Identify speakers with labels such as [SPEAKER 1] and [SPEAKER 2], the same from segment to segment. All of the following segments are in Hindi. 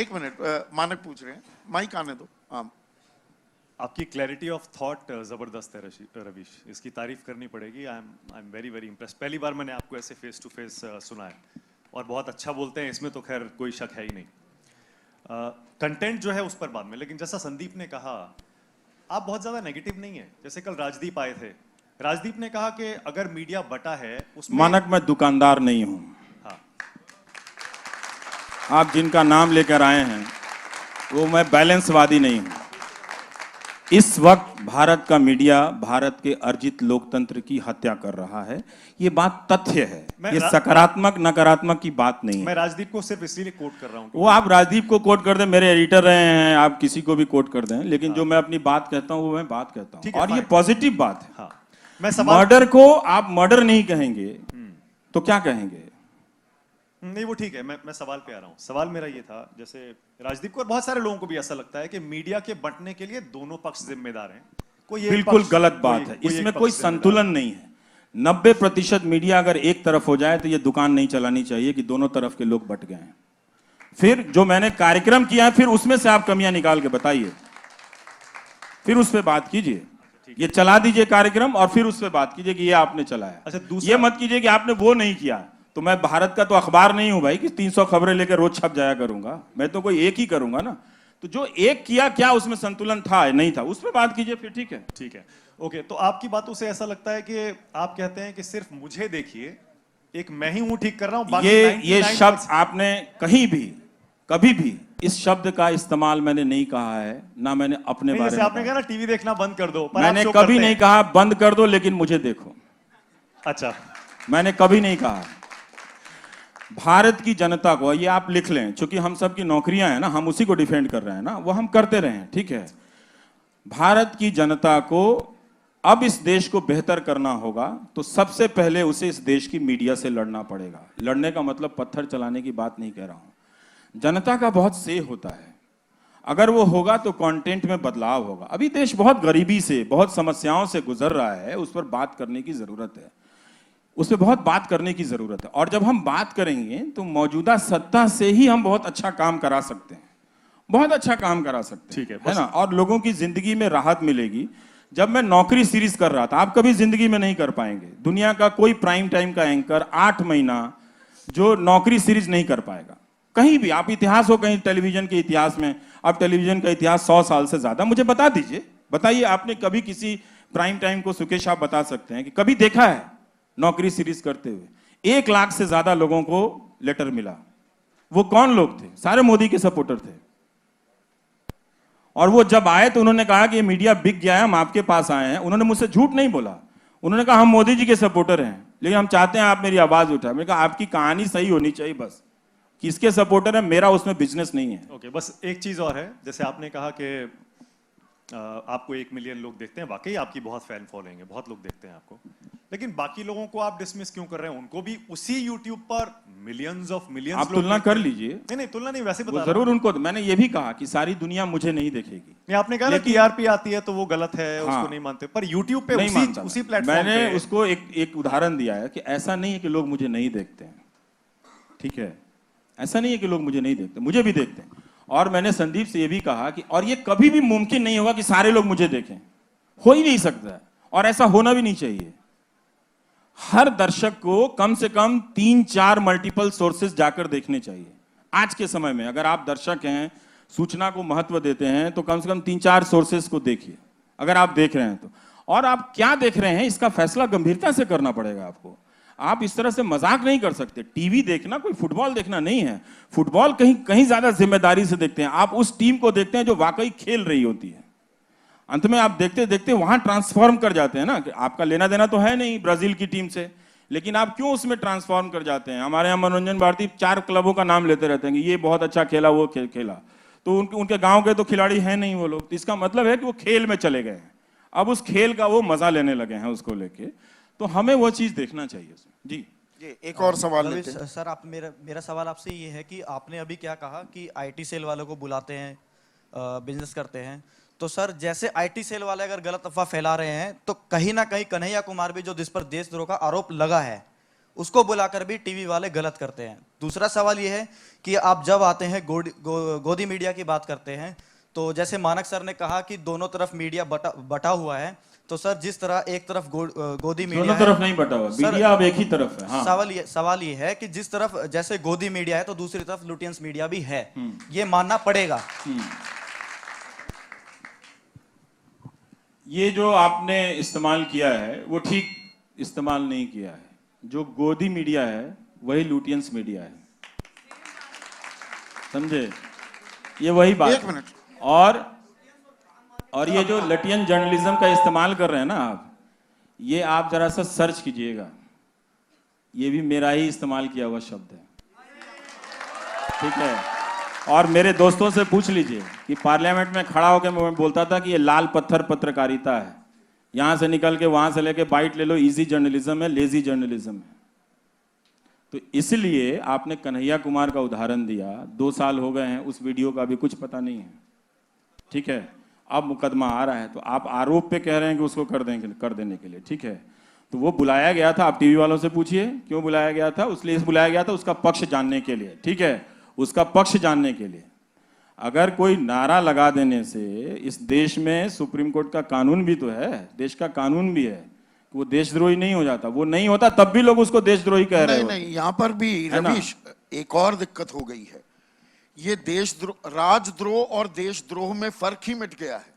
[SPEAKER 1] एक मिनट, मानक पूछ रहे हैं, माइक आने दो। हाँ,
[SPEAKER 2] आपकी क्लैरिटी ऑफ थॉट जबरदस्त है रवीश, इसकी तारीफ करनी पड़ेगी। I am very very impress. पहली बार मैंने आपको ऐसे फेस टू फेस सुना है और बहुत अच्छा बोलते हैं, इसमें तो खैर कोई शक है ही नहीं। कंटेंट जो है उस पर बाद में, लेकिन जैसा संदीप ने कहा, आप बहुत ज्यादा नेगेटिव नहीं है। जैसे कल राजदीप आए थे, राजदीप ने कहा कि अगर मीडिया बटा है उसमें
[SPEAKER 3] मानक, मैं दुकानदार नहीं हूं।
[SPEAKER 2] हाँ,
[SPEAKER 3] आप जिनका नाम लेकर आए हैं वो मैं बैलेंसवादी नहीं हूं। इस वक्त भारत का मीडिया भारत के अर्जित लोकतंत्र की हत्या कर रहा है, ये बात तथ्य है। ये सकारात्मक नकारात्मक की बात नहीं है।
[SPEAKER 2] मैं राजदीप को सिर्फ इसीलिए कोट कर रहा हूं।
[SPEAKER 3] वो आप राजदीप को कोट कर दें, मेरे एडिटर रहे हैं, आप किसी को भी कोट कर दें, लेकिन जो मैं अपनी बात कहता हूं वो मैं बात कहता हूं, और ये पॉजिटिव बात है।
[SPEAKER 2] हाँ, मैं
[SPEAKER 3] मर्डर को आप मर्डर नहीं कहेंगे तो क्या कहेंगे?
[SPEAKER 2] नहीं, वो ठीक है। मैं सवाल पे आ रहा हूँ। सवाल मेरा ये था, जैसे राजदीप को और बहुत सारे लोगों को भी ऐसा लगता है कि मीडिया के बंटने के लिए दोनों पक्ष जिम्मेदार हैं। कोई
[SPEAKER 3] बिल्कुल गलत बात है, इसमें कोई संतुलन नहीं है। 90% मीडिया अगर एक तरफ हो जाए तो ये दुकान नहीं चलानी चाहिए कि दोनों तरफ के लोग बट गए हैं। फिर जो मैंने कार्यक्रम किया है, फिर उसमें से आप कमियां निकाल के बताइए, फिर उस पर बात कीजिए। ये चला दीजिए कार्यक्रम और फिर उस पर बात कीजिए कि ये आपने चलाया।
[SPEAKER 2] अच्छा,
[SPEAKER 3] ये मत कीजिए कि आपने वो नहीं किया। तो मैं भारत का तो अखबार नहीं हूं भाई कि 300 खबरें लेकर रोज छप जाया करूंगा। मैं तो कोई एक ही करूंगा ना। तो जो एक किया, क्या उसमें संतुलन था नहीं था, उस पर बात कीजिए, फिर ठीक है।
[SPEAKER 2] ठीक है, ओके। तो आपकी बातों से ऐसा लगता है कि आप कहते हैं कि सिर्फ मुझे देखिए, एक मैं ही हूं ठीक कर रहा हूं।
[SPEAKER 3] ये शब्द आपने कहीं भी कभी भी इस शब्द का इस्तेमाल मैंने नहीं कहा है, ना मैंने अपने बारे में।
[SPEAKER 2] आपने कहा ना टीवी देखना बंद कर दो, पर
[SPEAKER 3] मैंने कभी नहीं कहा बंद कर दो, लेकिन मुझे देखो।
[SPEAKER 2] अच्छा,
[SPEAKER 3] मैंने कभी नहीं कहा। भारत की जनता को, ये आप लिख लें, क्योंकि हम सब की नौकरियां हैं ना, हम उसी को डिफेंड कर रहे हैं ना, वो हम करते रहे, ठीक है। भारत की जनता को अब इस देश को बेहतर करना होगा तो सबसे पहले उसे इस देश की मीडिया से लड़ना पड़ेगा। लड़ने का मतलब पत्थर चलाने की बात नहीं कह रहा हूं। जनता का बहुत से होता है, अगर वो होगा तो कंटेंट में बदलाव होगा। अभी देश बहुत गरीबी से, बहुत समस्याओं से गुजर रहा है, उस पर बात करने की जरूरत है, उस पर बहुत बात करने की जरूरत है। और जब हम बात करेंगे तो मौजूदा सत्ता से ही हम बहुत अच्छा काम करा सकते हैं, बहुत अच्छा काम करा सकते हैं, ठीक है ना। और लोगों की जिंदगी में राहत मिलेगी। जब मैं नौकरी सीरीज कर रहा था, आप कभी जिंदगी में नहीं कर पाएंगे, दुनिया का कोई प्राइम टाइम का एंकर 8 महीना जो नौकरी सीरीज नहीं कर पाएगा कहीं भी। आप इतिहास हो कहीं टेलीविजन के इतिहास में, अब टेलीविजन का इतिहास 100 साल से ज्यादा, मुझे बता दीजिए, बताइए आपने कभी किसी प्राइम टाइम को, सुकेश आप बता सकते हैं कि कभी देखा है नौकरी सीरीज करते हुए? 1 लाख से ज्यादा लोगों को लेटर मिला। वो कौन लोग थे? सारे मोदी के सपोर्टर थे। और वो जब आए तो उन्होंने कहा कि ये मीडिया बिक गया है, हम आपके पास आए हैं। उन्होंने मुझसे झूठ नहीं बोला, उन्होंने कहा हम मोदी जी के सपोर्टर हैं, लेकिन हम चाहते हैं आप मेरी आवाज उठाएं। मैंने कहा आपकी कहानी सही होनी चाहिए, बस किसके सपोर्टर है, मेरा उसमें बिजनेस नहीं है।
[SPEAKER 2] ओके, बस एक चीज और है, जैसे आपने कहा कि आपको 1 मिलियन लोग देखते हैं, वाकई आपकी बहुत फैन फॉलोइंग है, बहुत लोग देखते हैं आपको, लेकिन बाकी लोगों को आप डिसमिस क्यों कर रहे हैं? उनको भी उसी यूट्यूब पर मिलियंस ऑफ मिलियंस
[SPEAKER 3] आप तुलना कर लीजिए।
[SPEAKER 2] नहीं, तुलना नहीं, वैसे बता
[SPEAKER 3] जरूर उनको, मैंने ये भी कहा कि सारी दुनिया मुझे नहीं देखेगी।
[SPEAKER 2] नहीं, आपने कहा ना टीआरपी आती है तो वो गलत है, हाँ, उसको नहीं मानते, पर यूट्यूब पे उसी प्लेटफॉर्म पे
[SPEAKER 3] मैंने उसको एक उदाहरण दिया है कि ऐसा नहीं है कि लोग मुझे नहीं देखते हैं, ठीक है, ऐसा नहीं है कि लोग मुझे नहीं देखते, मुझे भी देखते हैं। और मैंने संदीप से ये भी कहा कि और ये कभी भी मुमकिन नहीं होगा कि सारे लोग मुझे देखें, हो ही नहीं सकता है, और ऐसा होना भी नहीं चाहिए। हर दर्शक को कम से कम 3-4 मल्टीपल सोर्सेज जाकर देखने चाहिए। आज के समय में अगर आप दर्शक हैं, सूचना को महत्व देते हैं, तो कम से कम 3-4 सोर्सेज को देखिए, अगर आप देख रहे हैं तो। और आप क्या देख रहे हैं इसका फैसला गंभीरता से करना पड़ेगा आपको। आप इस तरह से मजाक नहीं कर सकते। टीवी देखना कोई फुटबॉल देखना नहीं है। फुटबॉल कहीं ज्यादा जिम्मेदारी से देखते हैं। आप उस टीम को देखते हैं जो वाकई खेल रही होती है। अंत में आप देखते देखते वहां ट्रांसफॉर्म कर जाते हैं ना, कि आपका लेना देना तो है नहीं ब्राजील की टीम से, लेकिन आप क्यों उसमें ट्रांसफॉर्म कर जाते हैं। हमारे यहाँ मनोरंजन भारती 4 क्लबों का नाम लेते रहते हैं कि ये बहुत अच्छा खेला, वो खेला, तो उनके गांव के तो खिलाड़ी हैं नहीं वो लोग। तो इसका मतलब है कि वो खेल में चले गए हैं, अब उस खेल का वो मजा लेने लगे हैं उसको लेके। तो हमें वो चीज देखना चाहिए जी।
[SPEAKER 1] एक और सवाल लेते हैं।
[SPEAKER 4] सर, आप मेरा सवाल आपसे ये है कि आपने अभी क्या कहा कि आईटी सेल वालों को बुलाते हैं, बिजनेस करते हैं, तो सर जैसे आईटी सेल वाले अगर गलत अफवाह फैला रहे हैं तो कहीं ना कहीं कन्हैया कुमार भी, जो जिस पर देशद्रोह का आरोप लगा है, उसको बुलाकर भी टीवी वाले गलत करते हैं। दूसरा सवाल ये है कि आप जब आते हैं गोदी मीडिया की बात करते हैं, तो जैसे मानक सर ने कहा कि दोनों तरफ मीडिया बटा हुआ है, तो सर जिस तरह एक तरफ गोदी मीडिया
[SPEAKER 3] दोनों तरफ नहीं बटा हुआ,
[SPEAKER 4] सर,
[SPEAKER 3] मीडिया अब एक ही तरफ है। हाँ।
[SPEAKER 4] सवाल ये है कि जिस तरफ जैसे गोदी मीडिया है तो दूसरी तरफ लुटियंस मीडिया भी है, ये मानना पड़ेगा।
[SPEAKER 3] ये जो आपने इस्तेमाल किया है वो ठीक इस्तेमाल नहीं किया है। जो गोदी मीडिया है वही लुटियंस मीडिया है, समझे? ये वही बात
[SPEAKER 1] एक
[SPEAKER 3] है।
[SPEAKER 1] मिनट।
[SPEAKER 3] और ये जो लटियन जर्नलिज्म का इस्तेमाल कर रहे हैं ना आप, ये आप जरा सा सर्च कीजिएगा, ये भी मेरा ही इस्तेमाल किया हुआ शब्द है, ठीक है? और मेरे दोस्तों से पूछ लीजिए कि पार्लियामेंट में खड़ा होकर मैं बोलता था कि ये लाल पत्थर पत्रकारिता है, यहां से निकल के वहां से लेके बाइट ले लो, इजी जर्नलिज्म है, लेजी जर्नलिज्म है। तो इसलिए आपने कन्हैया कुमार का उदाहरण दिया, 2 साल हो गए हैं, उस वीडियो का भी कुछ पता नहीं है, ठीक है? अब मुकदमा आ रहा है तो आप आरोप पे कह रहे हैं कि उसको कर देने के लिए, ठीक है? तो वो बुलाया गया था, आप टीवी वालों से पूछिए क्यों बुलाया गया था। इसलिए बुलाया गया था उसका पक्ष जानने के लिए, ठीक है? उसका पक्ष जानने के लिए। अगर कोई नारा लगा देने से, इस देश में सुप्रीम कोर्ट का कानून भी तो है, देश का कानून भी है, वो देशद्रोही नहीं हो जाता। वो नहीं होता तब भी लोग उसको देशद्रोही कह रहे हैं।
[SPEAKER 1] नहीं, यहाँ पर भी रवीश एक और दिक्कत हो गई है। ये राजद्रोह और देशद्रोह में फर्क ही मिट गया है।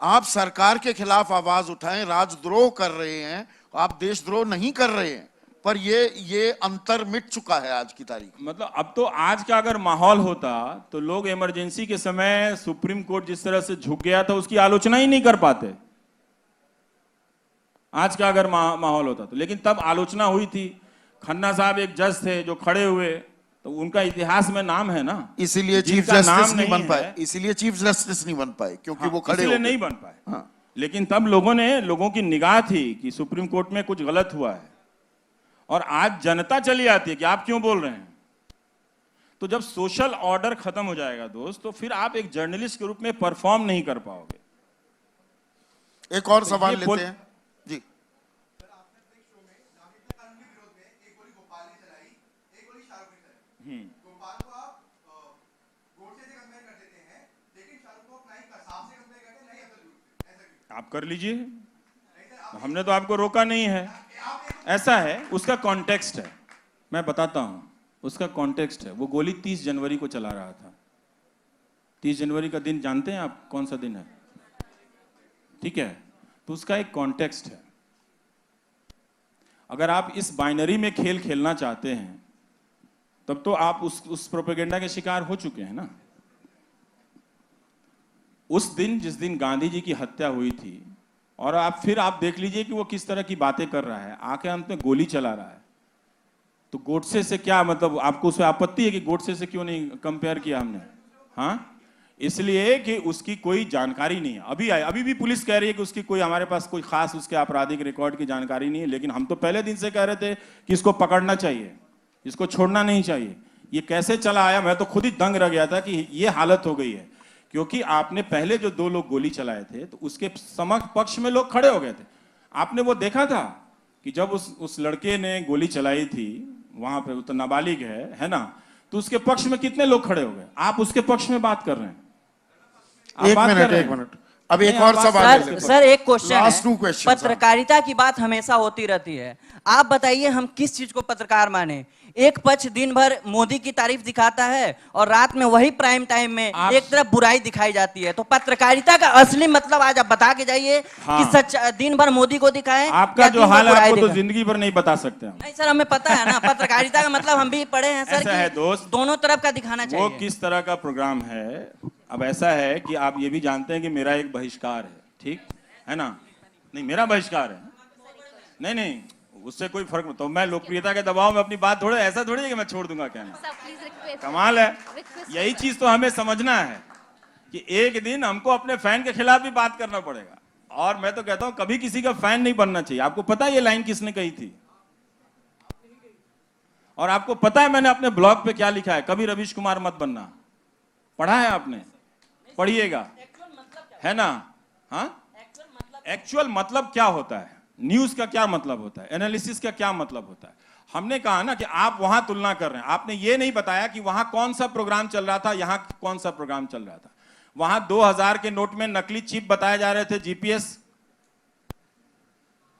[SPEAKER 1] आप सरकार के खिलाफ आवाज उठाएं, राजद्रोह कर रहे हैं, आप देशद्रोह नहीं कर रहे हैं, पर ये अंतर मिट चुका है आज की तारीख।
[SPEAKER 3] मतलब अब तो आज का अगर माहौल होता तो लोग इमरजेंसी के समय सुप्रीम कोर्ट जिस तरह से झुक गया था उसकी आलोचना ही नहीं कर पाते, आज का अगर माहौल होता तो। लेकिन तब आलोचना हुई थी। खन्ना साहब एक जज थे जो खड़े हुए, तो उनका इतिहास में नाम है ना,
[SPEAKER 1] इसीलिए चीफ जस्टिस नहीं बन पाए, इसीलिए चीफ जस्टिस नहीं बन पाए, क्योंकि वो खड़े
[SPEAKER 3] इसलिए नहीं बन पाए।
[SPEAKER 1] हाँ।
[SPEAKER 3] लेकिन तब लोगों की निगाह थी कि सुप्रीम कोर्ट में कुछ गलत हुआ है, और आज जनता चली आती है कि आप क्यों बोल रहे हैं। तो जब सोशल ऑर्डर खत्म हो जाएगा दोस्त, तो फिर आप एक जर्नलिस्ट के रूप में परफॉर्म नहीं कर पाओगे।
[SPEAKER 1] एक और सवाल लेते हैं जी।
[SPEAKER 3] आप कर लीजिए, हमने तो आपको रोका नहीं है। ऐसा है, उसका कॉन्टेक्स्ट है, मैं बताता हूं उसका कॉन्टेक्स्ट है। वो गोली 30 जनवरी को चला रहा था। 30 जनवरी का दिन जानते हैं आप कौन सा दिन है? ठीक है, तो उसका एक कॉन्टेक्स्ट है। अगर आप इस बाइनरी में खेल खेलना चाहते हैं तब तो आप उस प्रोपेगेंडा के शिकार हो चुके हैं ना। उस दिन जिस दिन गांधी जी की हत्या हुई थी, और आप देख लीजिए कि वो किस तरह की बातें कर रहा है, आके अंत में गोली चला रहा है। तो गोडसे से क्या मतलब, आपको उसमें आपत्ति है कि गोडसे से क्यों नहीं कंपेयर किया हमने? हाँ, इसलिए कि उसकी कोई जानकारी नहीं है। अभी भी पुलिस कह रही है कि उसकी कोई, हमारे पास कोई खास उसके आपराधिक रिकॉर्ड की जानकारी नहीं है। लेकिन हम तो पहले दिन से कह रहे थे कि इसको पकड़ना चाहिए, इसको छोड़ना नहीं चाहिए। ये कैसे चला आया, मैं तो खुद ही दंग रह गया था कि ये हालत हो गई है। क्योंकि आपने पहले जो 2 लोग गोली चलाए थे तो उसके समक्ष पक्ष में लोग खड़े हो गए थे। आपने वो देखा था कि जब उस लड़के ने गोली चलाई थी वहां पे, तो नाबालिग है ना, तो उसके पक्ष में कितने लोग खड़े हो गए। आप उसके पक्ष में बात कर रहे हैं।
[SPEAKER 1] एक मिनट अब एक और सवाल
[SPEAKER 5] सर एक क्वेश्चन
[SPEAKER 1] Last 2
[SPEAKER 5] है।
[SPEAKER 1] questions,
[SPEAKER 5] पत्रकारिता की बात हमेशा होती रहती है। आप बताइए हम किस चीज को पत्रकार माने? एक पक्ष दिन भर मोदी की तारीफ दिखाता है और रात में वही प्राइम टाइम में एक तरफ बुराई दिखाई जाती है। तो पत्रकारिता का असली मतलब आज आप बता के जाइए।
[SPEAKER 3] हाँ।
[SPEAKER 5] कि सच दिन भर मोदी को दिखाएं,
[SPEAKER 3] आपका जो हाल है आपको तो जिंदगी भर नहीं बता सकते हम।
[SPEAKER 5] नहीं सर, हमें पता है ना पत्रकारिता का मतलब हम भी पढ़े हैं सर।
[SPEAKER 3] ऐसा है दोस्त,
[SPEAKER 5] दोनों तरफ का दिखाना चाहिए।
[SPEAKER 3] वो किस तरह का प्रोग्राम है। अब ऐसा है कि आप ये भी जानते हैं कि मेरा एक बहिष्कार है, ठीक है ना? नहीं, मेरा बहिष्कार है, नहीं उससे कोई फर्क नहीं। तो मैं लोकप्रियता के दबाव में अपनी बात थोड़े, ऐसा थोड़ी है कि मैं छोड़ दूंगा, क्या नहीं। कमाल है। यही चीज तो हमें समझना है कि एक दिन हमको अपने फैन के खिलाफ भी बात करना पड़ेगा। और मैं तो कहता हूं कभी किसी का फैन नहीं बनना चाहिए। आपको पता है ये लाइन किसने कही थी? और आपको पता है मैंने अपने ब्लॉग पे क्या लिखा है? कभी रवीश कुमार मत बनना। पढ़ा है आपने? पढ़िएगा, है ना? हाँ, एक्चुअल मतलब क्या होता है? न्यूज का क्या मतलब होता है, एनालिसिस का क्या मतलब होता है। हमने कहा ना कि आप वहां तुलना कर रहे हैं, आपने ये नहीं बताया कि वहां कौन सा प्रोग्राम चल रहा था, यहां कौन सा प्रोग्राम चल रहा था। वहां 2000 के नोट में नकली चिप बताए जा रहे थे, जीपीएस,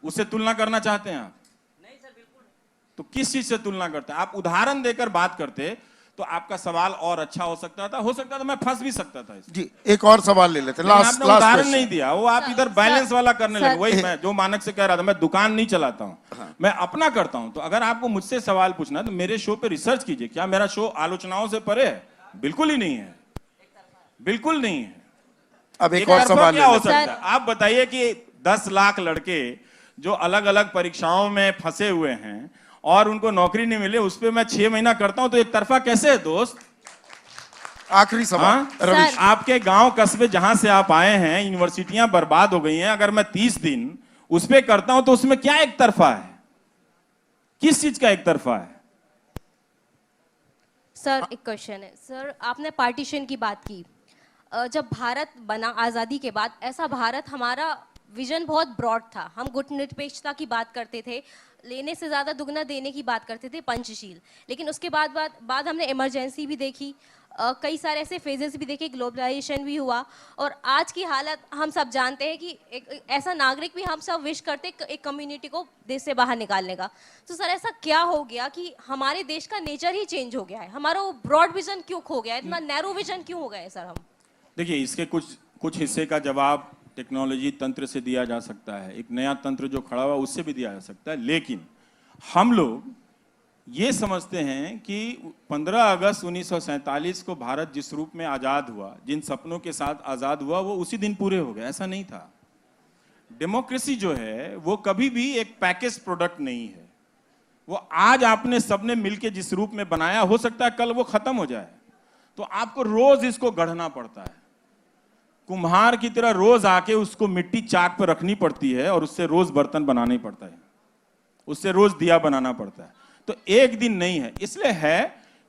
[SPEAKER 3] उससे तुलना करना चाहते हैं आप?
[SPEAKER 5] नहीं सर, बिल्कुल।
[SPEAKER 3] तो किस चीज से तुलना करते हैं आप? उदाहरण देकर बात करते तो आपका सवाल और अच्छा हो सकता था मैं फंस भी सकता था इसमें।
[SPEAKER 1] जी, एक और सवाल ले लेते हैं,
[SPEAKER 3] लेकिन
[SPEAKER 1] लास्ट
[SPEAKER 3] आपने उदाहरण
[SPEAKER 1] क्वेश्चन।
[SPEAKER 3] नहीं दिया, वो आप इधर बैलेंस वाला करने लगे। वही मैं जो मानक से कह रहा था, मैं दुकान नहीं चलाता हूं, मैं अपना करता हूं। तो अगर आपको मुझसे सवाल पूछना है तो मेरे शो पे रिसर्च कीजिए। क्या मेरा शो आलोचनाओं से परे है? बिल्कुल ही नहीं है, बिल्कुल नहीं है।
[SPEAKER 1] अब एक और
[SPEAKER 3] तरफा
[SPEAKER 1] सवाल
[SPEAKER 3] क्या
[SPEAKER 1] ले
[SPEAKER 3] हो
[SPEAKER 1] लेते
[SPEAKER 3] सकता है? आप बताइए कि 10 लाख लड़के जो अलग अलग परीक्षाओं में फंसे हुए हैं और उनको नौकरी नहीं मिले, उस पर मैं 6 महीना करता हूं, तो एक तरफा कैसे है दोस्त?
[SPEAKER 1] आखिरी सवाल रवीश।
[SPEAKER 3] आपके गांव कस्बे जहां से आप आए हैं, यूनिवर्सिटियां बर्बाद हो गई हैं, अगर मैं 30 दिन उस पे करता हूं तो उसमें क्या एक तरफा है? किस चीज का एक तरफा है?
[SPEAKER 6] सर एक क्वेश्चन है सर, आपने पार्टीशन की बात की। जब भारत बना आज़ादी के बाद, ऐसा भारत, हमारा विजन बहुत ब्रॉड था। हम गुटनिरपेक्षता की बात करते थे, लेने से ज़्यादा दुगना देने की बात करते थे, पंचशील। लेकिन उसके बाद हमने इमरजेंसी भी देखी, कई सारे ऐसे फेजेस भी देखे, ग्लोबलाइजेशन भी हुआ, और आज की हालत हम सब जानते हैं कि एक ऐसा नागरिक भी हम सब विश करते एक कम्युनिटी को देश से बाहर निकालने का। तो सर ऐसा क्या हो गया कि हमारे देश का नेचर ही चेंज हो गया है? हमारा वो ब्रॉड विजन क्यों खो गया है? इतना नैरो विजन क्यों हो गया है सर हम?
[SPEAKER 3] देखिए, इसके कुछ हिस्से का जवाब टेक्नोलॉजी तंत्र से दिया जा सकता है, एक नया तंत्र जो खड़ा हुआ उससे भी दिया जा सकता है। लेकिन हम लोग ये समझते हैं कि 15 अगस्त 1947 को भारत जिस रूप में आज़ाद हुआ, जिन सपनों के साथ आज़ाद हुआ, वो उसी दिन पूरे हो गए। ऐसा नहीं था। डेमोक्रेसी जो है वो कभी भी एक पैकेज प्रोडक्ट नहीं है। वो आज आपने सबने मिलके जिस रूप में बनाया, हो सकता है कल वो खत्म हो जाए। तो आपको रोज इसको गढ़ना पड़ता है, कुम्हार की तरह रोज आके उसको मिट्टी चाक पर रखनी पड़ती है और उससे रोज बर्तन बनाना पड़ता है, उससे रोज दिया बनाना पड़ता है। तो एक दिन नहीं है। इसलिए है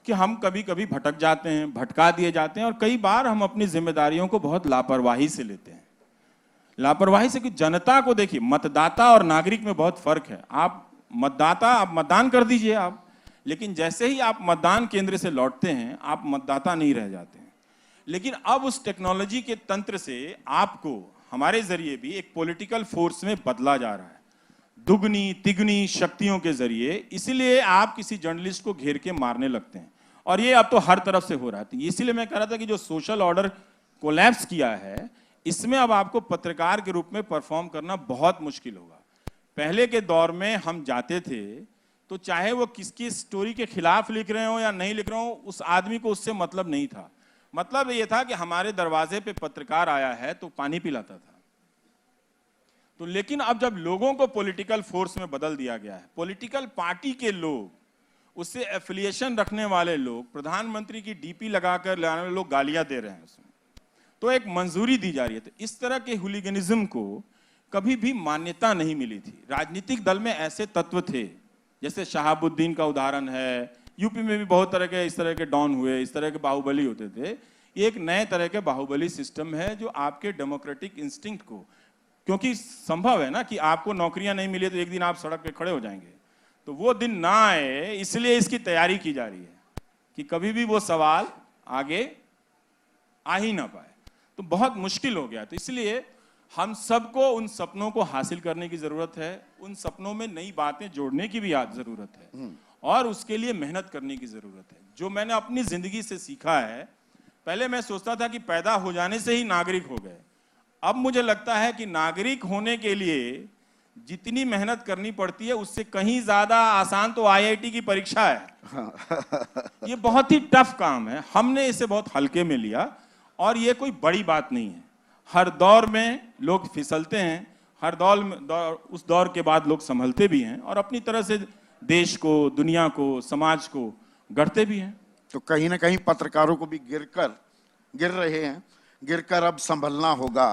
[SPEAKER 3] कि हम कभी कभी भटक जाते हैं, भटका दिए जाते हैं, और कई बार हम अपनी जिम्मेदारियों को बहुत लापरवाही से लेते हैं। लापरवाही से कि जनता को देखिए, मतदाता और नागरिक में बहुत फर्क है। आप मतदाता, आप मतदान कर दीजिए आप, लेकिन जैसे ही आप मतदान केंद्र से लौटते हैं आप मतदाता नहीं रह जाते हैं। लेकिन अब उस टेक्नोलॉजी के तंत्र से आपको हमारे जरिए भी एक पॉलिटिकल फोर्स में बदला जा रहा है, दुगनी तिगनी शक्तियों के जरिए। इसलिए आप किसी जर्नलिस्ट को घेर के मारने लगते हैं, और ये अब तो हर तरफ से हो रहा है। इसीलिए मैं कह रहा था कि जो सोशल ऑर्डर कोलैप्स किया है, इसमें अब आपको पत्रकार के रूप में परफॉर्म करना बहुत मुश्किल होगा। पहले के दौर में हम जाते थे तो चाहे वो किसकी स्टोरी के खिलाफ लिख रहे हो या नहीं लिख रहे हो, उस आदमी को उससे मतलब नहीं था। मतलब ये था कि हमारे दरवाजे पे पत्रकार आया है तो पानी पिलाता था। तो लेकिन अब जब लोगों को पॉलिटिकल फोर्स में बदल दिया गया है, पॉलिटिकल पार्टी के लोग, उससे एफिलिएशन रखने वाले लोग, प्रधानमंत्री की डीपी लगाकर लाने वाले लोग गालियां दे रहे हैं उसमें, तो एक मंजूरी दी जा रही है। तो इस तरह के हुलिगनिज्म को कभी भी मान्यता नहीं मिली थी। राजनीतिक दल में ऐसे तत्व थे, जैसे शहाबुद्दीन का उदाहरण है, यूपी में भी बहुत तरह के इस तरह के डॉन हुए, इस तरह के बाहुबली होते थे। एक नए तरह के बाहुबली सिस्टम है जो आपके डेमोक्रेटिक इंस्टिंक्ट को, क्योंकि संभव है ना कि आपको नौकरियां नहीं मिले तो एक दिन आप सड़क पे खड़े हो जाएंगे, तो वो दिन ना आए, इसलिए इसकी तैयारी की जा रही है कि कभी भी वो सवाल आगे आ ही ना पाए। तो बहुत मुश्किल हो गया। तो इसलिए हम सबको उन सपनों को हासिल करने की जरूरत है, उन सपनों में नई बातें जोड़ने की भी जरूरत है, और उसके लिए मेहनत करने की जरूरत है। जो मैंने अपनी जिंदगी से सीखा है, पहले मैं सोचता था कि पैदा हो जाने से ही नागरिक हो गए। अब मुझे लगता है कि नागरिक होने के लिए जितनी मेहनत करनी पड़ती है उससे कहीं ज्यादा आसान तो आईआईटी की परीक्षा है। ये बहुत ही टफ काम है, हमने इसे बहुत हल्के में लिया, और ये कोई बड़ी बात नहीं है। हर दौर में लोग फिसलते हैं, हर उस दौर के बाद लोग संभलते भी हैं, और अपनी तरह से देश को, दुनिया को, समाज को गढ़ते भी हैं।
[SPEAKER 1] तो कहीं ना कहीं पत्रकारों को भी गिर रहे हैं, गिरकर अब संभलना होगा।